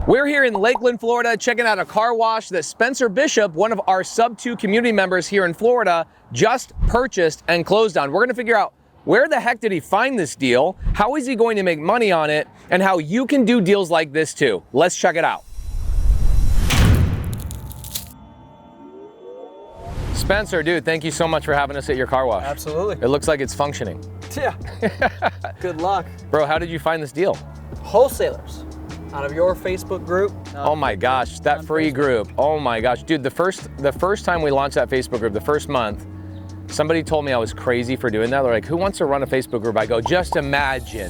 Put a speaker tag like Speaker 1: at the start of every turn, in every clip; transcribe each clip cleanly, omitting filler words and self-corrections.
Speaker 1: We're here in Lakeland, Florida, checking out a car wash that Spencer Bishop, one of our SubTo community members here in Florida, just purchased and closed on. We're gonna figure out where the heck did he find this deal, how is he going to make money on it, and how you can do deals like this too. Let's check it out. Spencer, dude, thank you so much for having us at your car wash.
Speaker 2: Absolutely.
Speaker 1: It looks like it's functioning.
Speaker 2: Yeah. Good luck.
Speaker 1: Bro, how did you find this deal?
Speaker 2: Wholesalers out of your Facebook group.
Speaker 1: Oh my gosh, that free group. Oh my gosh, dude, the first time we launched that Facebook group, the first month, somebody told me I was crazy for doing that. They're like, who wants to run a Facebook group? I go, just imagine.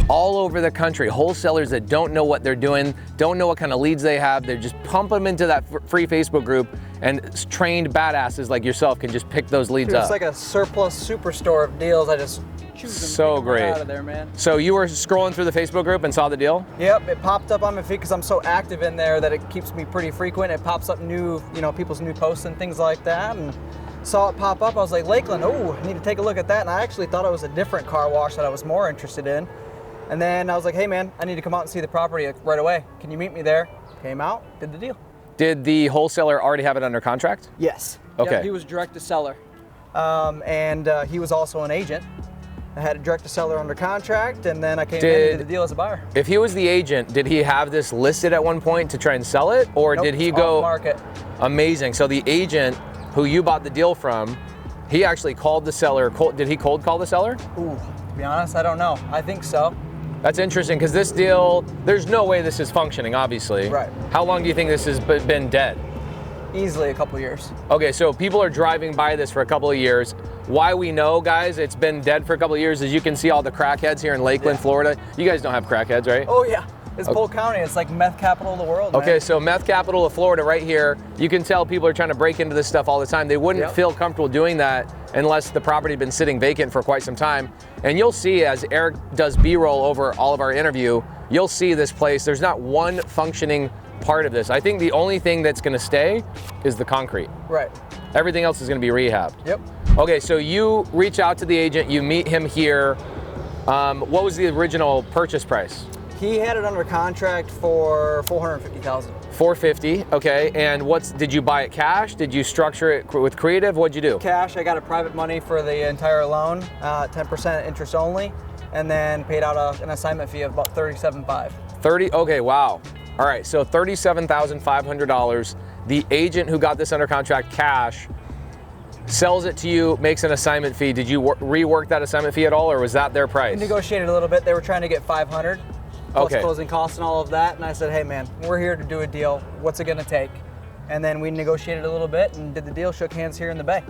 Speaker 1: All over the country, wholesalers that don't know what they're doing, don't know what kind of leads they have, they just pump them into that free Facebook group, and trained badasses like yourself can just pick those leads up.
Speaker 2: It's like a surplus superstore of deals. I just choose them,
Speaker 1: so
Speaker 2: pick them
Speaker 1: great
Speaker 2: out of there, man.
Speaker 1: So you were scrolling through the Facebook group and saw the deal?
Speaker 2: Yep, it popped up on my feed because I'm so active in there that it keeps me pretty frequent. It pops up new, people's new posts and things like that, and saw it pop up. I was like, Lakeland, oh, I need to take a look at that. And I actually thought it was a different car wash that I was more interested in. And then I was like, hey man, I need to come out and see the property right away. Can you meet me there? Came out, did the deal.
Speaker 1: Did the wholesaler already have it under contract?
Speaker 2: Yes.
Speaker 1: Okay.
Speaker 2: Yep, he was direct to seller. And he was also an agent. I had a direct to seller under contract, and then I came in and did the deal as a buyer.
Speaker 1: If he was the agent, did he have this listed at one point to try and sell it? Or
Speaker 2: Nope,
Speaker 1: did he
Speaker 2: it's
Speaker 1: go?
Speaker 2: off market.
Speaker 1: Amazing. So the agent who you bought the deal from, he actually called the seller. Did he cold call the seller?
Speaker 2: Ooh, to be honest, I don't know. I think so.
Speaker 1: That's interesting because this deal, there's no way this is functioning, obviously.
Speaker 2: Right.
Speaker 1: How long do you think this has been dead?
Speaker 2: Easily a couple years.
Speaker 1: Okay, so people are driving by this for a couple of years. Why we know, guys, it's been dead for a couple of years is you can see all the crackheads here in Lakeland, Florida. You guys don't have crackheads, right?
Speaker 2: Oh yeah, it's Polk County. It's like meth capital of the world,
Speaker 1: Okay,
Speaker 2: man.
Speaker 1: so meth capital of Florida right here. You can tell people are trying to break into this stuff all the time. They wouldn't feel comfortable doing that unless the property had been sitting vacant for quite some time. And you'll see as Eric does B-roll over all of our interview, you'll see this place. There's not one functioning part of this. I think the only thing that's gonna stay is the concrete.
Speaker 2: Right.
Speaker 1: Everything else is gonna be rehabbed.
Speaker 2: Yep.
Speaker 1: Okay, so you reach out to the agent, you meet him here. What was the original purchase price?
Speaker 2: He had it under contract for $450,000.
Speaker 1: $450, okay. And did you buy it cash? Did you structure it with creative? What'd you do?
Speaker 2: Cash. I got a private money for the entire loan, 10% interest only, and then paid out an assignment fee of about $37,500.
Speaker 1: 30, okay, wow. All right, so $37,500. The agent who got this under contract cash sells it to you, makes an assignment fee. Did you rework that assignment fee at all, or was that their price?
Speaker 2: We negotiated a little bit. They were trying to get $500 plus closing costs and all of that. And I said, hey man, we're here to do a deal. What's it gonna take? And then we negotiated a little bit and did the deal, shook hands here in the Bay.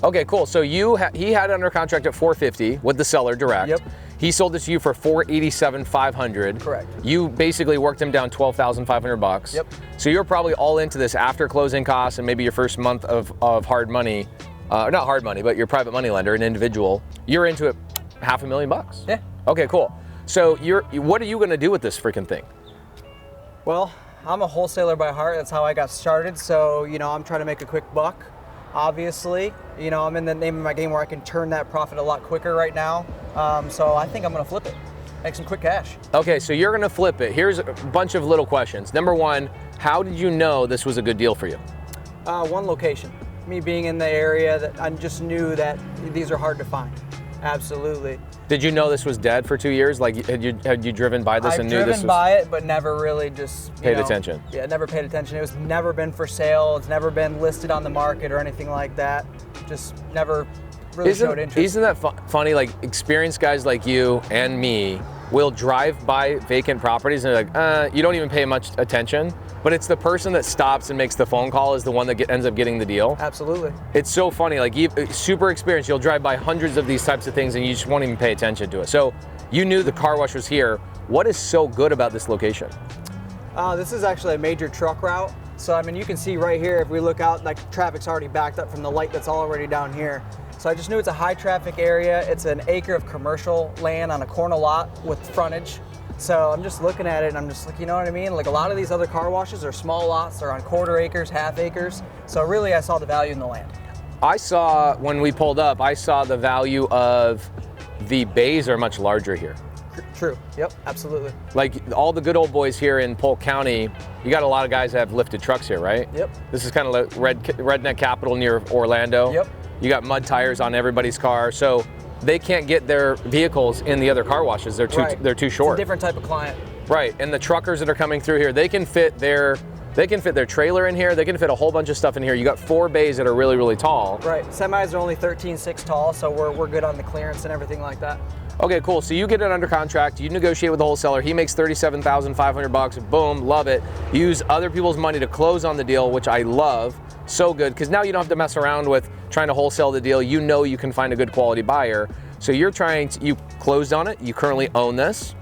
Speaker 1: Okay, cool. So he had it under contract at $450 with the seller direct.
Speaker 2: Yep.
Speaker 1: He sold it to you for $487,500.
Speaker 2: Correct.
Speaker 1: You basically worked him down $12,500.
Speaker 2: Yep.
Speaker 1: So you're probably all into this after closing costs and maybe your first month of hard money, not hard money, but your private money lender, an individual. You're into it $500,000.
Speaker 2: Yeah.
Speaker 1: Okay, cool. So what are you gonna do with this freaking thing?
Speaker 2: Well, I'm a wholesaler by heart. That's how I got started. So, I'm trying to make a quick buck. Obviously, I'm in the name of my game where I can turn that profit a lot quicker right now. So I think I'm gonna flip it, make some quick cash.
Speaker 1: Okay, so you're gonna flip it. Here's a bunch of little questions. Number one, how did you know this was a good deal for you?
Speaker 2: One location. Me being in the area, that I just knew that these are hard to find. Absolutely.
Speaker 1: Did you know this was dead for 2 years? Like, had you driven by this and knew this was?
Speaker 2: I've driven by it, but never really just
Speaker 1: paid attention.
Speaker 2: Yeah, never paid attention. It was never been for sale. It's never been listed on the market or anything like that. Just never really showed interest.
Speaker 1: Isn't that funny? Like, experienced guys like you and me will drive by vacant properties and they're like, you don't even pay much attention. But it's the person that stops and makes the phone call is the one that ends up getting the deal.
Speaker 2: Absolutely.
Speaker 1: It's so funny, like super experienced, you'll drive by hundreds of these types of things and you just won't even pay attention to it. So you knew the car wash was here. What is so good about this location?
Speaker 2: This is actually a major truck route. So you can see right here, if we look out, like traffic's already backed up from the light that's already down here. So I just knew it's a high traffic area. It's an acre of commercial land on a corner lot with frontage. So I'm just looking at it and I'm just like, you know what I mean? Like a lot of these other car washes are small lots. They're on quarter acres, half acres. So really I saw the value in the land.
Speaker 1: I saw, when we pulled up, I saw the value of the bays are much larger here.
Speaker 2: True. Yep. Absolutely.
Speaker 1: Like all the good old boys here in Polk County, you got a lot of guys that have lifted trucks here, right?
Speaker 2: Yep.
Speaker 1: This is kind of like redneck capital near Orlando.
Speaker 2: Yep.
Speaker 1: You got mud tires on everybody's car, so they can't get their vehicles in the other car washes. They're too short.
Speaker 2: It's a different type of client.
Speaker 1: Right. And the truckers that are coming through here, they can fit their trailer in here. They can fit a whole bunch of stuff in here. You got 4 bays that are really, really tall.
Speaker 2: Right. Semis are only 13.6 tall, so we're good on the clearance and everything like that.
Speaker 1: Okay, cool. So you get it under contract. You negotiate with the wholesaler. He makes $37,500. Boom, love it. You use other people's money to close on the deal, which I love. So good, because now you don't have to mess around with trying to wholesale the deal. You know you can find a good quality buyer. So you closed on it. You currently own this.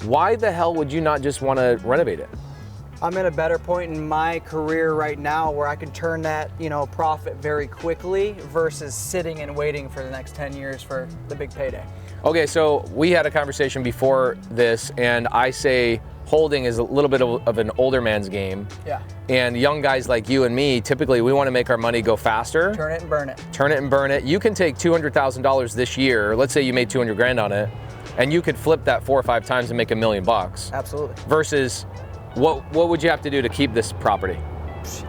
Speaker 1: Why the hell would you not just want to renovate it?
Speaker 2: I'm in a better point in my career right now where I can turn that, profit very quickly versus sitting and waiting for the next 10 years for the big payday.
Speaker 1: Okay, so we had a conversation before this, and I say holding is a little bit of an older man's game.
Speaker 2: Yeah.
Speaker 1: And young guys like you and me, typically we want to make our money go faster.
Speaker 2: Turn it and burn it.
Speaker 1: Turn it and burn it. You can take $200,000 this year. Let's say you made 200 grand on it, and you could flip that 4 or 5 times and make $1 million.
Speaker 2: Absolutely.
Speaker 1: Versus, what would you have to do to keep this property?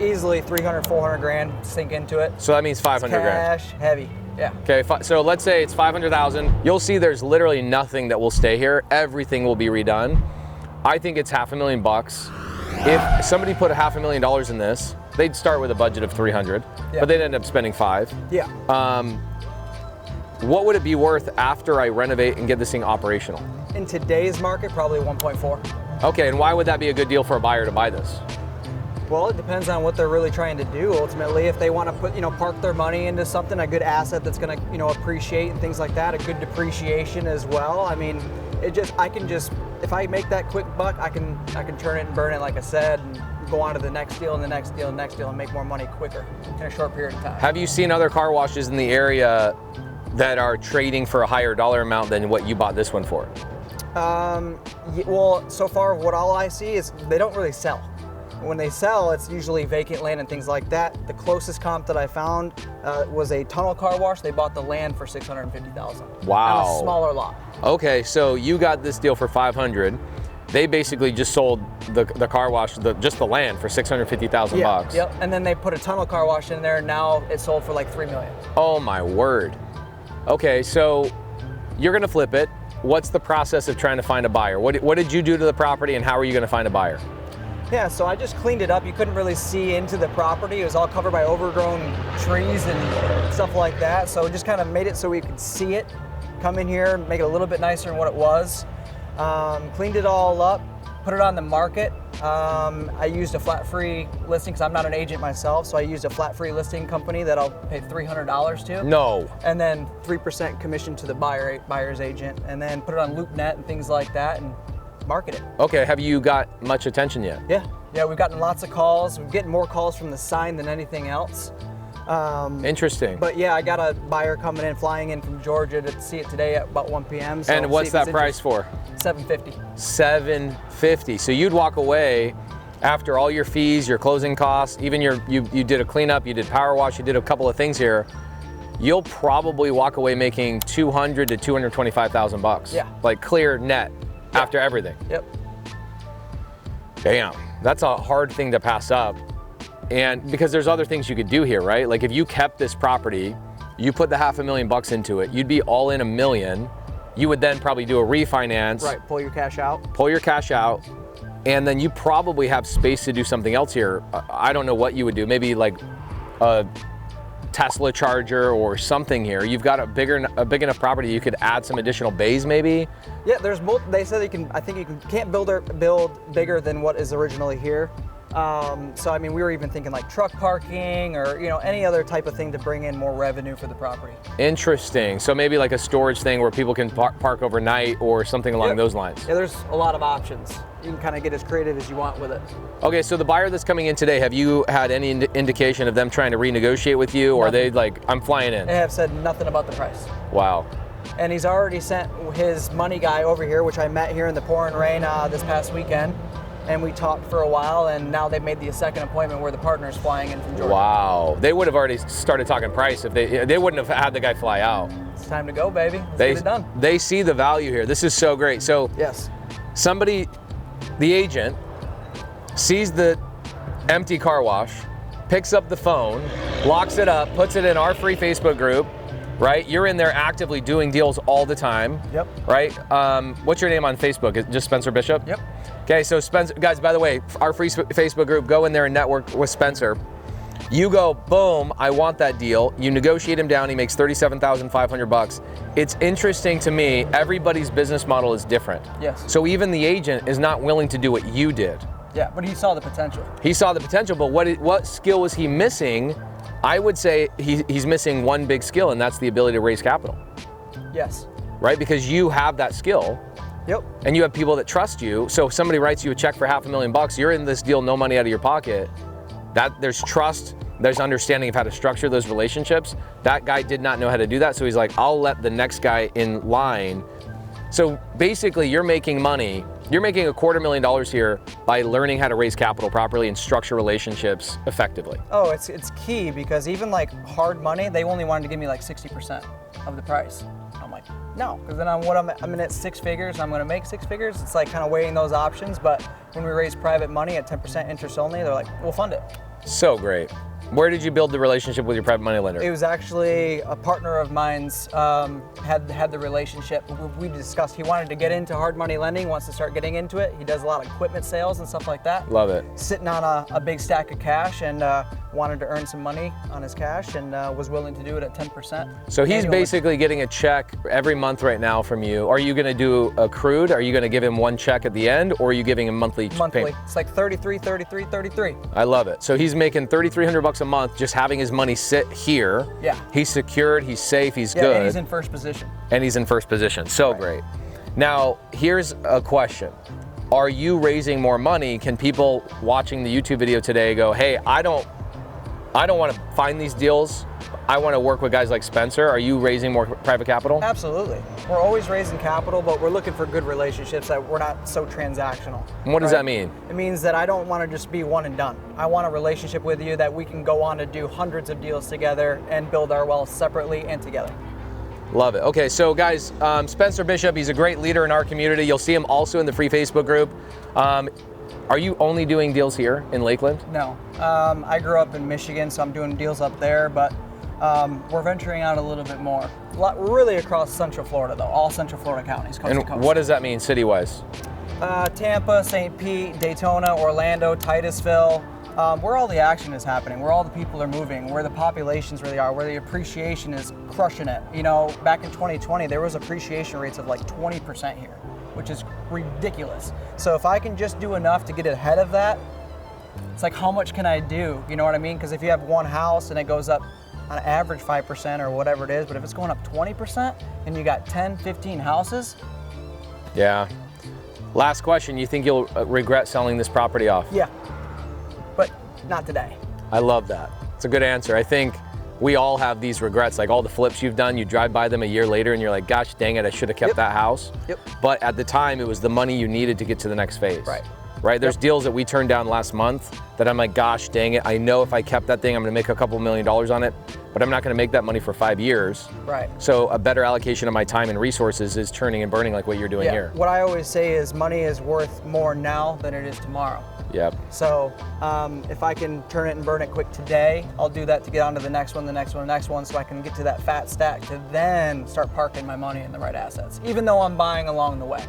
Speaker 2: Easily 300, 400 grand sink into it.
Speaker 1: So that means 500 grand.
Speaker 2: Cash, heavy. Yeah.
Speaker 1: Okay, so let's say it's 500,000. You'll see there's literally nothing that will stay here. Everything will be redone. I think it's $500,000. If somebody put $500,000 in this, they'd start with a budget of 300, but they'd end up spending 5.
Speaker 2: Yeah.
Speaker 1: What would it be worth after I renovate and get this thing operational?
Speaker 2: In today's market, probably 1.4.
Speaker 1: Okay, and why would that be a good deal for a buyer to buy this?
Speaker 2: Well, it depends on what they're really trying to do. Ultimately, if they want to put, park their money into something, a good asset that's going to, appreciate and things like that, a good depreciation as well. I mean, if I make that quick buck, I can turn it and burn it, like I said, and go on to the next deal and the next deal and the next deal and make more money quicker in a short period of time.
Speaker 1: Have you seen other car washes in the area that are trading for a higher dollar amount than what you bought this one for?
Speaker 2: Well, so far, all I see is they don't really sell. When they sell, it's usually vacant land and things like that. The closest comp that I found was a tunnel car wash. They bought the land for $650,000.
Speaker 1: Wow.
Speaker 2: On a smaller lot.
Speaker 1: Okay, so you got this deal for $500,000. They basically just sold the car wash, just the land, for $650,000.
Speaker 2: Yep. And then they put a tunnel car wash in there, and now it sold for like $3 million.
Speaker 1: Oh my word. Okay, so you're gonna flip it. What's the process of trying to find a buyer? What did you do to the property, and how are you gonna find a buyer?
Speaker 2: Yeah, so I just cleaned it up. You couldn't really see into the property. It was all covered by overgrown trees and stuff like that. So just kind of made it so we could see it, come in here, make it a little bit nicer than what it was. Cleaned it all up, put it on the market. I used a flat-free listing because I'm not an agent myself, so I used a flat-free listing company that I'll pay $300 to.
Speaker 1: No.
Speaker 2: And then 3% commission to the buyer's agent, and then put it on LoopNet and things like that, and market it.
Speaker 1: Okay, have you got much attention yet?
Speaker 2: Yeah, we've gotten lots of calls. We're getting more calls from the sign than anything else.
Speaker 1: Interesting.
Speaker 2: But yeah, I got a buyer flying in from Georgia to see it today at about 1 p.m. So
Speaker 1: and what's that price for?
Speaker 2: $750.
Speaker 1: $750. So you'd walk away after all your fees, your closing costs, even you did a cleanup, you did power wash, you did a couple of things here. You'll probably walk away making $200,000 to $225,000.
Speaker 2: Yeah.
Speaker 1: Like clear net. After everything.
Speaker 2: Yep.
Speaker 1: Damn, that's a hard thing to pass up. And because there's other things you could do here, right? Like if you kept this property, you put the $500,000 into it, you'd be all in $1 million. You would then probably do a refinance.
Speaker 2: Right, pull your cash out.
Speaker 1: And then you probably have space to do something else here. I don't know what you would do. Maybe like a Tesla charger or something here. You've got a big enough property you could add some additional bays maybe.
Speaker 2: Yeah, there's they said can't build bigger than what is originally here. So I mean, we were even thinking like truck parking or any other type of thing to bring in more revenue for the property.
Speaker 1: Interesting. So maybe like a storage thing where people can park overnight or something along those lines.
Speaker 2: Yeah, there's a lot of options. You can kind of get as creative as you want with it.
Speaker 1: Okay, so the buyer that's coming in today, have you had any indication of them trying to renegotiate with you, or are they like, I'm flying in?
Speaker 2: They have said nothing about the price.
Speaker 1: Wow.
Speaker 2: And he's already sent his money guy over here, which I met here in the pouring rain this past weekend. and we talked for a while, and now they've made the second appointment where the partner is flying in from Georgia.
Speaker 1: Wow. They would have already started talking price if they wouldn't have had the guy fly out.
Speaker 2: It's time to go, baby. Let's get it done.
Speaker 1: They see the value here. This is so great. So
Speaker 2: yes,
Speaker 1: somebody, the agent, sees the empty car wash, picks up the phone, locks it up, puts it in our free Facebook group, right? You're in there actively doing deals all the time.
Speaker 2: Yep.
Speaker 1: Right? What's your name on Facebook? Is it just Spencer Bishop?
Speaker 2: Yep.
Speaker 1: Okay, so Spencer, guys, by the way, our free Facebook group, go in there and network with Spencer. You go, boom, I want that deal. You negotiate him down, he makes $37,500. It's interesting to me, everybody's business model is different.
Speaker 2: Yes.
Speaker 1: So even the agent is not willing to do what you did.
Speaker 2: Yeah, but he saw the potential.
Speaker 1: He saw the potential, but what skill was he missing? I would say he's missing one big skill, and that's the ability to raise capital.
Speaker 2: Yes.
Speaker 1: Right, because you have that skill.
Speaker 2: Yep.
Speaker 1: And you have people that trust you. So if somebody writes you a check for $500,000, you're in this deal, no money out of your pocket. That there's trust, there's understanding of how to structure those relationships. That guy did not know how to do that, so he's like, I'll let the next guy in line. So basically, you're making money. You're making $250,000 here by learning how to raise capital properly and structure relationships effectively.
Speaker 2: Oh, it's key, because even like hard money, they only wanted to give me like 60% of the price. I'm like, no, because then I'm in at 6 figures, I'm gonna make 6 figures. It's like kind of weighing those options, but when we raise private money at 10% interest only, they're like, we'll fund it.
Speaker 1: So great. Where did you build the relationship with your private money lender?
Speaker 2: It was actually a partner of mine's had the relationship. We discussed, he wanted to get into hard money lending, wants to start getting into it. He does a lot of equipment sales and stuff like that.
Speaker 1: Love it.
Speaker 2: Sitting on a big stack of cash, and wanted to earn some money on his cash, and was willing to do it at 10%.
Speaker 1: So he's
Speaker 2: annually.
Speaker 1: basically getting a check every month right now from you. Are you gonna do accrued? Are you gonna give him one check at the end, or are you giving him monthly payment?
Speaker 2: It's like 33, 33, 33.
Speaker 1: I love it. So he's making $3,300 a month just having his money sit here.
Speaker 2: Yeah.
Speaker 1: He's secured, he's safe, he's
Speaker 2: Yeah,
Speaker 1: good.
Speaker 2: and he's in first position.
Speaker 1: So
Speaker 2: Right.
Speaker 1: great. Now, here's a question. Are you raising more money? Can people watching the YouTube video today go, hey, I don't want to find these deals. I want to work with guys like Spencer. Are you raising more private capital?
Speaker 2: Absolutely. We're always raising capital, but we're looking for good relationships that we're not so transactional.
Speaker 1: And what does that mean?
Speaker 2: It means that I don't want to just be one and done. I want a relationship with you that we can go on to do hundreds of deals together and build our wealth separately and together.
Speaker 1: Love it. Okay, so guys, Spencer Bishop, he's a great leader in our community. You'll see him also in the free Facebook group. Are you only doing deals here in Lakeland?
Speaker 2: No. I grew up in Michigan, so I'm doing deals up there, but we're venturing out a little bit more. Really across Central Florida, though. All Central Florida counties, coast to
Speaker 1: And
Speaker 2: coast.
Speaker 1: what does that mean city-wise?
Speaker 2: Tampa, St. Pete, Daytona, Orlando, Titusville. Where all the action is happening, where all the people are moving, where the populations really are, where the appreciation is crushing it. You know, back in 2020, there was appreciation rates of like 20% here, which is ridiculous. So if I can just do enough to get ahead of that, it's like, how much can I do? You know what I mean? Because if you have one house and it goes up on average 5% or whatever it is, but if it's going up 20% and you got 10, 15 houses.
Speaker 1: Yeah. Last question, you think you'll regret selling this property off?
Speaker 2: Yeah, but not today.
Speaker 1: I love that. It's a good answer. I think we all have these regrets, like all the flips you've done, you drive by them a year later and you're like, gosh dang it, I should have kept that house.
Speaker 2: Yep.
Speaker 1: But at the time, it was the money you needed to get to the next phase. Right? There's deals that we turned down last month that I'm like, gosh dang it, I know if I kept that thing, I'm gonna make a couple $1 million on it, but I'm not gonna make that money for 5 years.
Speaker 2: Right.
Speaker 1: So a better allocation of my time and resources is turning and burning like what you're doing here.
Speaker 2: What I always say is money is worth more now than it is tomorrow.
Speaker 1: Yep.
Speaker 2: So if I can turn it and burn it quick today, I'll do that to get on to the next one, so I can get to that fat stack to then start parking my money in the right assets, even though I'm buying along the way.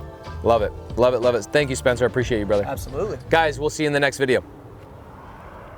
Speaker 1: Love it, love it, love it. Thank you, Spencer, I appreciate you, brother.
Speaker 2: Absolutely.
Speaker 1: Guys, we'll see you in the next video.